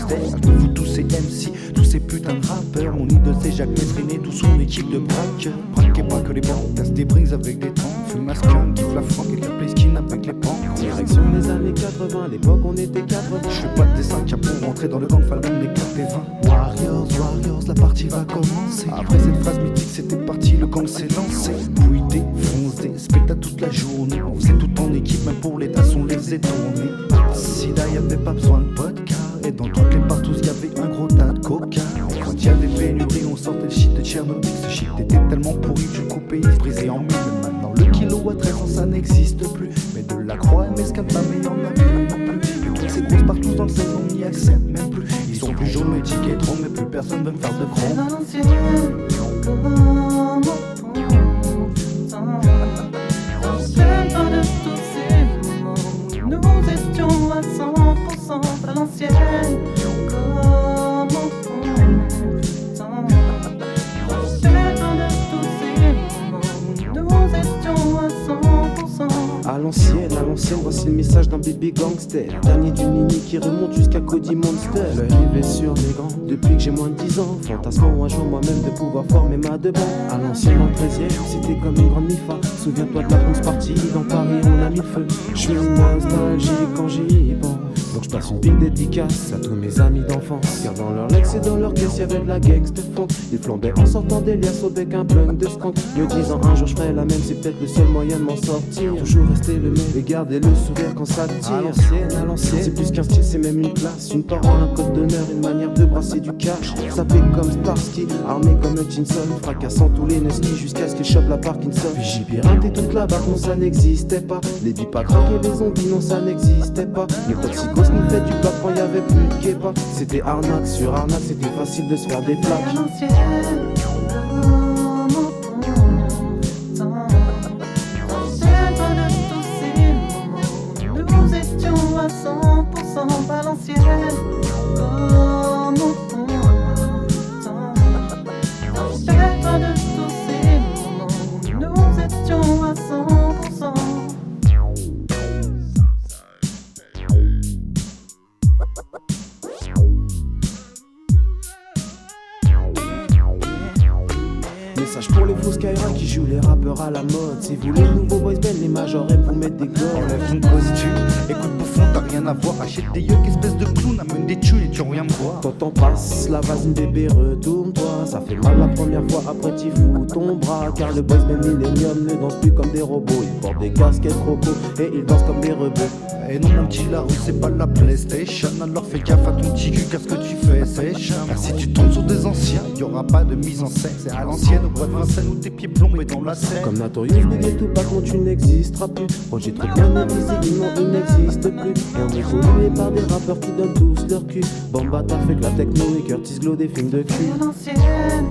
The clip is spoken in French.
gangsters. Je me fous tous ces MC, tous ces putains de rappeurs. Mon idole c'est Jacques Mestre, tout son équipe de braqueurs. Braquez pas que les banques, casse des brings avec des tanks. Fume un skunk, kiffe la franque et la playskin avec les punks. Direction les années 80, à l'époque on était 80. Je fais pas de dessin car pour rentrer dans le gang fallait des cartes et 20. Warriors, Warriors, la partie va commencer. Après cette phase mythique c'était parti, le gang s'est lancé. Bouillé, foncé, spectacle toute la journée. On faisait tout en équipe, même pour les tasses on les faisait tourner. Sida y'avait pas besoin de vodka. Et dans toutes les partous y'avait un gros tas de coca. Quand y'avait pénurie on sortait le shit de Tchernobyl. Ce shit était tellement pourri que je coupais, il se brisait en mille. Maintenant le kilo à 13 ans ça n'existe plus. Mais de la croix et mescal pas mais y'en a plus non plus. Et toutes ces grosses partout dans le sel on n'y accède même plus. Ils sont plus jaunes mais tickets trop mais plus personne veut me faire de chrome. Nous étions à 100% à l'ancienne. À l'ancienne, voici le message d'un bébé gangster. Dernier du Nini qui remonte jusqu'à Cody Monster. L'œil rivé sur les grands, depuis que j'ai moins de 10 ans. Fantasmant un jour moi-même de pouvoir former ma deban. À l'ancienne, en 13e, c'était comme une grande mifa. Souviens-toi de la bronze partie, dans Paris on a mis le feu. Je suis nostalgique quand j'y pense. Donc je passe une big dédicace à tous mes amis d'enfance. Car dans leur lex et dans leur caisse y'avait de la gex de fond. Ils flambaient en sortant des liasses au bec un punk de skunk. Me disant un jour je ferai la même, c'est peut-être le seul moyen de m'en sortir. Toujours rester le même et garder le sourire quand ça tire. À l'ancienne, c'est plus qu'un style, c'est même une classe. Une parole, un code d'honneur, une manière de brasser du cash. Sapé comme Starsky, armé comme Hutchinson. Fracassant tous les Nestlé jusqu'à ce qu'ils chopent la Parkinson. Puis j'ai piraté toute la barque, non ça n'existait pas. Les bips à craquer, les zombies, non ça n'existait pas. Les toxicos nous fait du plat quand y'avait plus de képa. C'était arnaque sur arnaque, c'était facile de se faire des plaques. À l'ancienne, nous étions à 100% à l'ancienne. Pas de tous ces moments, nous étions à 100%. Message pour les faux Skyra qui jouent les rappeurs à la mode. Si vous les nouveaux boys band, les majors aiment vous mettre des gants. Enlève ton costume, écoute bouffon, t'as rien à voir. Achète des yeux, espèce de clown, amène des tuiles et tu reviens me voir. Quand on passe la vasine bébé, retourne-toi. Ça fait mal la première fois, après t'y fous ton bras. Car le boys band millénium ne danse plus comme des robots. Ils portent des casquettes robots et ils dansent comme des rebeux. Et non mon petit la rue c'est pas la PlayStation. Alors fais gaffe à ton petit cul, qu'est-ce que tu fais, c'est chiant. Si tu tombes sur des anciens, y'aura pas de mise en scène. C'est à l'ancienne, au bois de Vincennes où tes pieds plombés dans la scène. Comme Notorious Big et Tupac, non tu n'existeras plus. Projet trop bien aiguisé, non il n'existe plus. Et on est pollué par des rappeurs qui donnent tous leur cul. Bambata fait que la techno et Curtis Glow des films de cul. À l'ancienne.